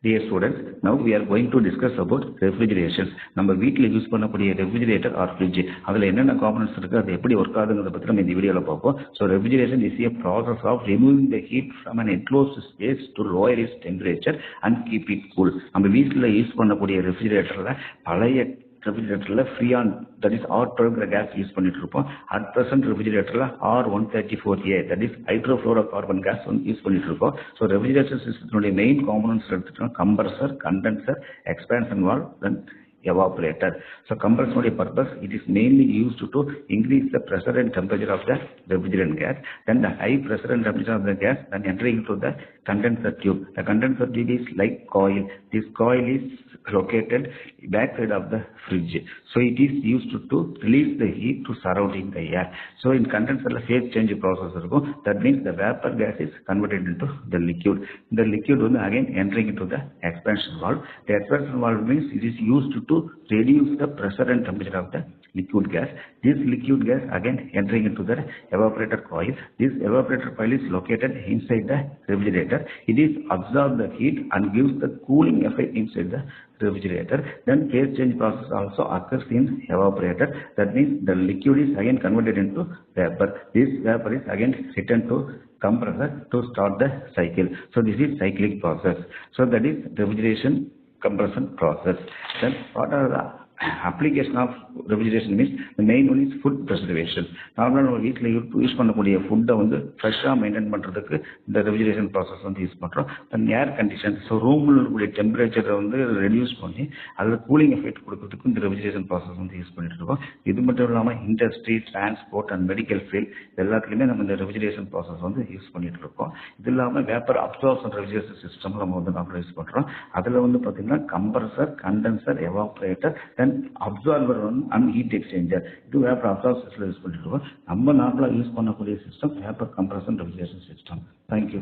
Dear students, now we are going to discuss about refrigeration. நம்ம வீட்டில் use பண்ணக்கூடிய refrigerator R fridge அதில் என்னென்ன காம்பனன்ட்ஸ் இருக்குது, அது எப்படி ஒர்க் ஆகுதுங்கிறத பற்றி நம்ம இந்த வீடியோவில் பார்ப்போம். So refrigeration is a process of removing the heat from an enclosed space to lower its temperature and keep it cool. நம்ம வீட்டில் யூஸ் பண்ணக்கூடிய ரெஃப்ரிஜிரேட்டரில் பழைய ரெஃப்ரிஜிரேட்டரில் freon that is R12 gas use பண்ணிட்டு இருப்போம். அட் ப்ரெசென்ட் ரெஃப்ரிஜிரேட்டரில் R134A that is hydrofluorocarbon gas use பண்ணிட்டு இருக்கோம். ஸோ ரெஃப்ரிஜிரேஷன் சிஸ்டத்தினுடைய மெயின் காம்பனன்ட்ஸ் எடுத்துட்டோம் compressor, condenser, expansion valve, then evaporator. So compressor purpose, it is mainly used to increase the pressure and temperature of the refrigerant gas. Then the high pressure and temperature of the gas then entering into the condenser tube. The condenser tube is like coil. This coil is located backside of the fridge. So it is used to release the heat to surrounding the air. So in condenser phase change process, that means the vapor gas is converted into the liquid. The liquid will again entering into the expansion valve. The expansion valve means it is used to reduce the pressure and temperature of the liquid gas. This liquid gas again entering into the evaporator coil. This evaporator coil is located inside the refrigerator. It is absorb the heat and gives the cooling effect inside the refrigerator. Then phase change process also occurs in evaporator. That means the liquid is again converted into vapor. This vapor is again returned to compressor to start the cycle. So this is cyclic process. So that is refrigeration compression process. Then what are the application of refrigeration means the main one is food preservation. நார்மலாக நம்ம வீட்டில் use பண்ணக்கூடிய ஃபுட்டை ஃப்ரெஷ்ஷாக maintain பண்ணுறதுக்கு இந்த refrigeration process use பண்ணுறோம். தென் air condition, so ரூமில் இருக்கக்கூடிய டெம்பரேச்சரை ரெடியூஸ் பண்ணி அதில் கூலிங் எஃபெக்ட் கொடுக்கறதுக்கு இந்த ரெஃப்ரிஜரேஷன் ப்ராசஸ் யூஸ் பண்ணிட்டு இருக்கோம். இது மட்டும் இல்லாமல் industry, transport and medical field எல்லாத்துலேயுமே நம்ம இந்த ரெஃப்ரிஜரேஷன் ப்ராசஸ் யூஸ் பண்ணிட்டு இருக்கோம். இது இல்லாமல் வேப்பர் அப்சார்ப்ஷன் ரெஃப்ரிஜரேஷன் சிஸ்டம் நம்ம நார்மலாக யூஸ் பண்ணுறோம். அதில் பார்த்தீங்கன்னா compressor, condenser, evaporator, then absorber and heat exchanger. இது வேப்பர் அப்சார்ப் யூஸ் பண்ணிட்டு இருக்கோம். நம்ம நார்மலாக யூஸ் பண்ணக்கூடிய system vapour compression refrigeration system. Thank you.